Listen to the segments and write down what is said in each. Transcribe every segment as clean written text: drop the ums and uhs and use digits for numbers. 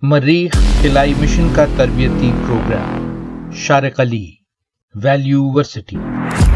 मरीख खिलाई मिशन का तरबियती प्रोग्राम शारिक अली वैल्यू वर्सिटी।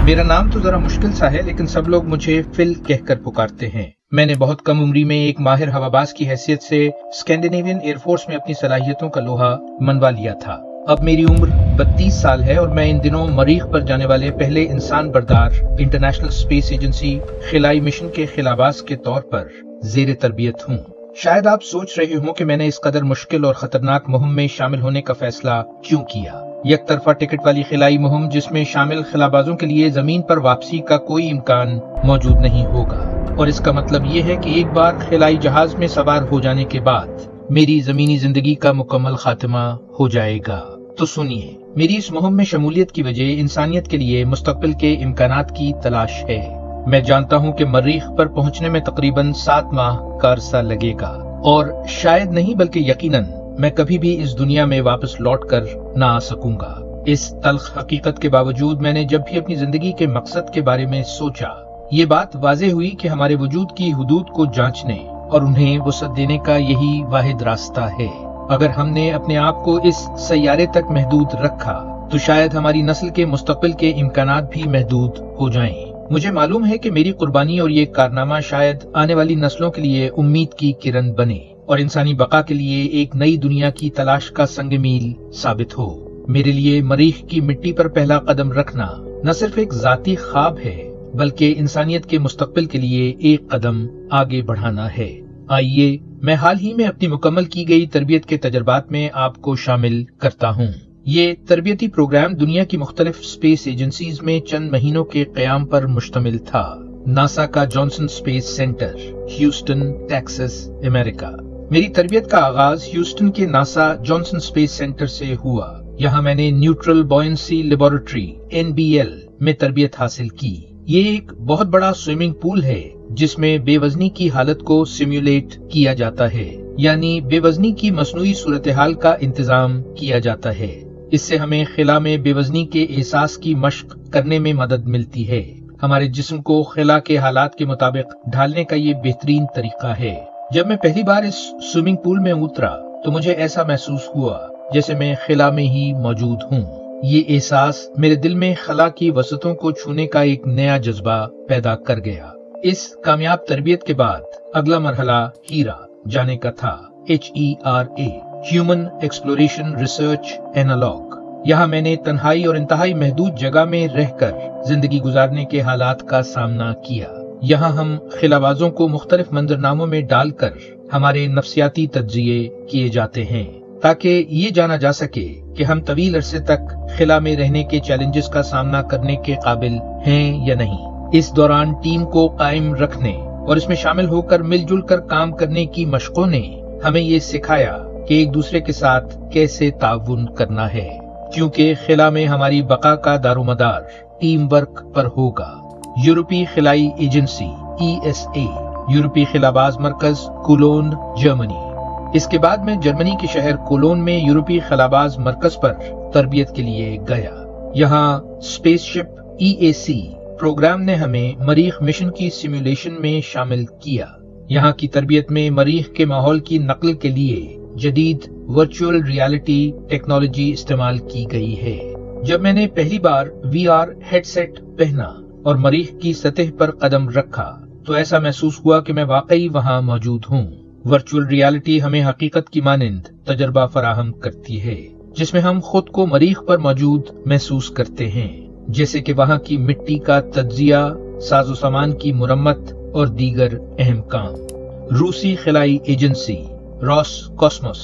मेरा नाम तो जरा मुश्किल सा है, लेकिन सब लोग मुझे फिल कहकर पुकारते हैं। मैंने बहुत कम उम्री में एक माहिर हवाबाज की हैसियत से स्कैंडिनेवियन एयरफोर्स में अपनी सलाहियतों का लोहा मनवा लिया था। अब मेरी उम्र 32 साल है और मैं इन दिनों मरीख पर जाने वाले पहले इंसान बरदार इंटरनेशनल स्पेस एजेंसी खिलाई मिशन के खिलाबाज के तौर पर जेर तरबियत हूँ। शायद आप सोच रहे हो कि मैंने इस कदर मुश्किल और खतरनाक मुहिम में शामिल होने का फैसला क्यों किया। एक तरफा टिकट वाली खिलाई मुहिम जिसमें शामिल खिलाबाजों के लिए जमीन पर वापसी का कोई इम्कान मौजूद नहीं होगा, और इसका मतलब ये है कि एक बार खिलाई जहाज में सवार हो जाने के बाद मेरी जमीनी जिंदगी का मुकम्मल खात्मा हो जाएगा। तो सुनिए, मेरी इस मुहिम में शमूलियत की वजह इंसानियत के लिए मुस्तकबिल के इम्कानात की तलाश है। मैं जानता हूँ कि मरीख पर पहुँचने में तकरीबन 7 माह का अरसा लगेगा, और शायद नहीं बल्कि यकीनन मैं कभी भी इस दुनिया में वापस लौट कर न आ सकूंगा। इस तल्ख हकीकत के बावजूद मैंने जब भी अपनी जिंदगी के मकसद के बारे में सोचा, ये बात वाज़ेह हुई कि हमारे वजूद की हुदूद को जांचने और उन्हें वसअत देने का यही वाहिद रास्ता है। अगर हमने अपने आप को इस सैयारे तक महदूद रखा तो शायद हमारी नस्ल के मुस्तकबिल के इम्कानात भी महदूद हो जाएं। मुझे मालूम है कि मेरी कुर्बानी और ये कारनामा शायद आने वाली नस्लों के लिए उम्मीद की किरण बने और इंसानी बका के लिए एक नई दुनिया की तलाश का संग मील साबित हो। मेरे लिए मरीख की मिट्टी पर पहला कदम रखना न सिर्फ एक जाती ख्वाब है, बल्कि इंसानियत के मुस्तकबिल के लिए एक कदम आगे बढ़ाना है। आइए मैं हाल ही में अपनी मुकम्मल की गई तरबियत के तजर्बात में आपको शामिल करता हूँ। ये तरबियती प्रोग्राम दुनिया की मुख्तलिफ स्पेस एजेंसीज में चंद महीनों के क़याम पर मुश्तमिल था। नासा का Johnson space centre, Houston, Texas, America. मेरी तरबियत का आगाज ह्यूस्टन के नासा जॉनसन स्पेस सेंटर से हुआ। यहाँ मैंने न्यूट्रल बॉयंसी लेबोरेटरी (NBL) में तरबियत हासिल की। ये एक बहुत बड़ा स्विमिंग पूल है जिसमें बेवजनी की हालत को सिम्युलेट किया जाता है, यानी बेवजनी की मसनूई सूरत हाल का इंतजाम किया जाता है। इससे हमें खिला में बेवजनी के एहसास की मश्क करने में मदद मिलती है। हमारे जिस्म को खिला के हालात के मुताबिक ढालने का ये बेहतरीन तरीका है। जब मैं पहली बार इस स्विमिंग पूल में उतरा तो मुझे ऐसा महसूस हुआ जैसे मैं खिला में ही मौजूद हूँ। ये एहसास मेरे दिल में खला की वसतों को छूने का एक नया जज्बा पैदा कर गया। इस कामयाब तरबियत के बाद अगला मरहला हीरा जाने का था, HERA, human exploration research analog. यहाँ मैंने तन्हाई और इंतहाई महदूद जगह में रहकर जिंदगी गुजारने के हालात का सामना किया। यहाँ हम खिलाबाजों को मुख्तलिफ मंजरनामों में डालकर हमारे नफ्सियाती तज्जिये किए जाते हैं, ताकि ये जाना जा सके कि हम तवील अरसे तक खिला में रहने के चैलेंजेस का सामना करने के काबिल हैं या नहीं। इस दौरान टीम को कायम रखने और इसमें शामिल होकर मिलजुल कर काम करने की मशकों ने हमें ये सिखाया कि एक दूसरे के साथ कैसे ताउन करना है, क्योंकि खिला में हमारी बका का दारोमदार टीम वर्क पर होगा। यूरोपीय खिलाई एजेंसी ESA, यूरोपीय खिलाबाज मरकज, कोलोन, जर्मनी। इसके बाद मैं जर्मनी के शहर कोलोन में यूरोपीय खिलाबाज मरकज पर तरबियत के लिए गया। यहाँ स्पेसशिप EAC प्रोग्राम ने हमें मरीख मिशन की सिमुलेशन में शामिल किया। यहाँ की तरबियत में मरीख के माहौल की नकल के लिए जदीद वर्चुअल रियलिटी टेक्नोलॉजी इस्तेमाल की गई है। जब मैंने पहली बार VR हेडसेट पहना और मरीख की सतह पर कदम रखा तो ऐसा महसूस हुआ कि मैं वाकई वहाँ मौजूद हूँ। वर्चुअल रियलिटी हमें हकीकत की मानिंद तजर्बा फराहम करती है, जिसमें हम खुद को मरीख पर मौजूद महसूस करते हैं, जैसे कि वहाँ की मिट्टी का तज्जिया, साजो सामान की मुरम्मत और दीगर अहम काम। रूसी खिलाई एजेंसी रोसकॉस्मोस,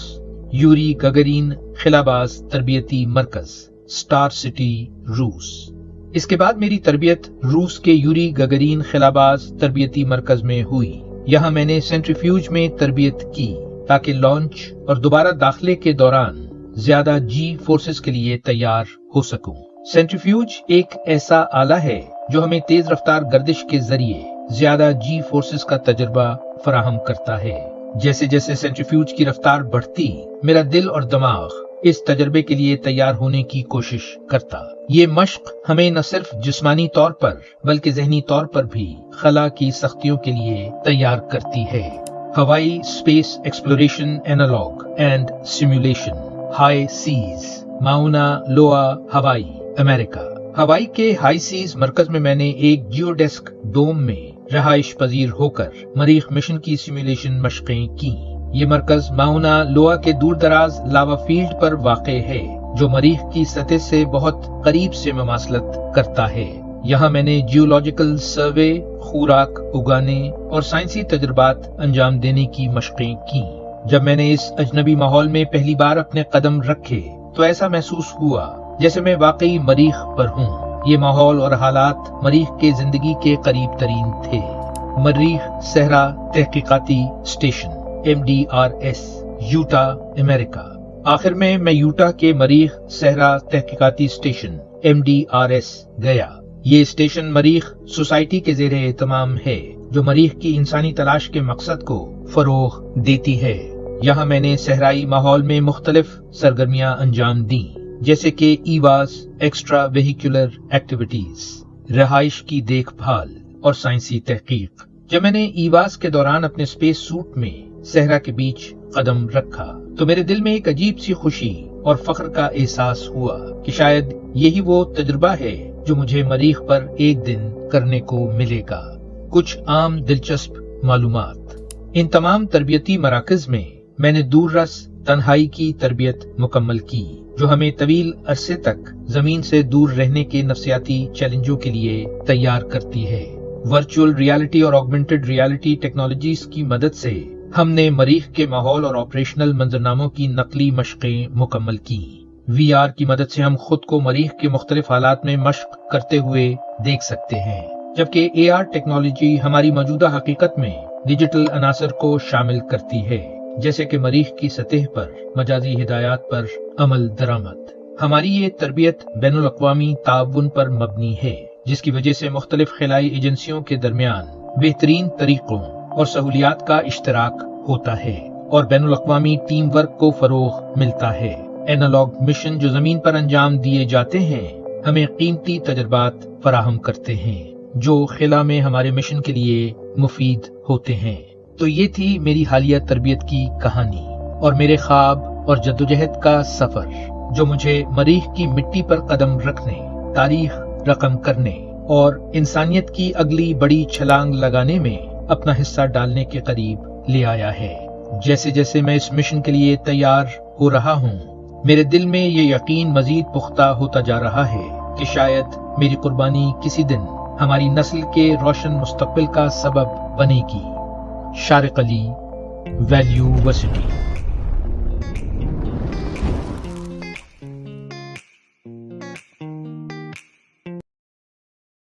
यूरी गगरीन खिलाबाज तरबियती मरकज, स्टार सिटी, रूस। इसके बाद मेरी तरबियत रूस के यूरी गगरीन खिलाबाज तरबियती मरकज में हुई। यहाँ मैंने सेंट्रीफ्यूज में तरबियत की ताकि लॉन्च और दोबारा दाखिले के दौरान ज्यादा G फोर्सेस के लिए तैयार हो सकूं। सेंट्रीफ्यूज एक ऐसा आला है जो हमें तेज रफ्तार गर्दिश के जरिए ज्यादा G फोर्सेस का तजर्बा फराहम करता है। जैसे जैसे सेंट्रीफ्यूज की रफ्तार बढ़ती, मेरा दिल और दिमाग इस तजर्बे के लिए तैयार होने की कोशिश करता। ये मश्क हमें न सिर्फ जिस्मानी तौर पर बल्कि ज़हनी तौर पर भी खला की सख्तियों के लिए तैयार करती है। Hawaii space exploration analog and simulation, high seas, Mauna Loa, Hawaii, America. हवाई के हाई सीज मरकज में मैंने एक जियोडेस्क डोम में रहाइश पजीर होकर मरीख मिशन की सिमुलेशन मशकें की। ये मरकज माउना लोआ के दूर दराज लावा फील्ड पर वाक़े है, जो मरीख की सतह से बहुत करीब से ममासलत करता है। यहाँ मैंने जियोलॉजिकल सर्वे, खुराक उगाने और साइंसी तजुर्बात अंजाम देने की मशकें की। जब मैंने इस अजनबी माहौल में पहली बार अपने कदम रखे तो ऐसा महसूस हुआ जैसे मैं वाकई मरीख पर हूँ। ये माहौल और हालात मरीख के जिंदगी के करीब तरीन थे। मरीख सहरा तहकीकाती स्टेशन MDRS, यूटा, अमेरिका। आखिर में मैं यूटा के मरीख सहरा तहकीकाती स्टेशन MDRS गया। ये स्टेशन मरीख सोसाइटी के ज़ेरे एहतमाम है, जो मरीख की इंसानी तलाश के मकसद को फरोग देती है। यहाँ मैंने सहराई माहौल में मुख्तलिफ सरगर्मियां अंजाम दी, जैसे कि ईवास, एक्स्ट्रा वेहिकुलर एक्टिविटीज, रहाइश की देखभाल और साइंसी तहकीक। जब मैंने ईवास के दौरान अपने स्पेस सूट में सहरा के बीच कदम रखा तो मेरे दिल में एक अजीब सी खुशी और फख्र का एहसास हुआ कि शायद यही वो तजुर्बा है जो मुझे मरीख पर एक दिन करने को मिलेगा। कुछ आम दिलचस्प मालूमात। इन तमाम तरबियती मराकज में मैंने दूर रस तन्हाई की तरबियत मुकम्मल की, जो हमें तवील अरसे तक जमीन से दूर रहने के नफ्सियाती चैलेंजों के लिए तैयार करती है। वर्चुअल रियलिटी और ऑगमेंटेड रियलिटी टेक्नोलॉजीज की मदद से हमने मरीख के माहौल और ऑपरेशनल मंजरनामों की नकली मशकें मुकम्मल की। VR की मदद से हम खुद को मरीख के मुख्तलिफ हालात में मश्क करते हुए देख सकते हैं, जबकि AR टेक्नोलॉजी हमारी मौजूदा हकीकत में डिजिटल अनासर को शामिल करती है, जैसे कि मरीख की सतह पर मजाजी हिदायत पर अमल दरामद। हमारी ये तरबियत बैनुल अक़वामी ताउन पर मबनी है, जिसकी वजह से मुख्तलिफ खिलाई एजेंसियों के दरमियान बेहतरीन तरीकों और सहूलियात का इश्तराक होता है और बैनुल अक़वामी टीम वर्क को फरोग मिलता है। एनालॉग मिशन जो जमीन पर अंजाम दिए जाते हैं हमें कीमती तजुर्बात फराहम करते हैं, जो खिला में हमारे मिशन के लिए मुफीद होते हैं। तो ये थी मेरी हालिया तरबियत की कहानी और मेरे ख्वाब और जद्दोजहद का सफर, जो मुझे मरीख की मिट्टी पर कदम रखने, तारीख रकम करने और इंसानियत की अगली बड़ी छलांग लगाने में अपना हिस्सा डालने के करीब ले आया है। जैसे जैसे मैं इस मिशन के लिए तैयार हो रहा हूँ, मेरे दिल में ये यकीन मजीद पुख्ता होता जा रहा है कि शायद मेरी कुर्बानी किसी दिन हमारी नस्ल के रोशन मुस्तकबिल का सबब बनेगी। शारिक अली, वैल्यू वर्सिटी।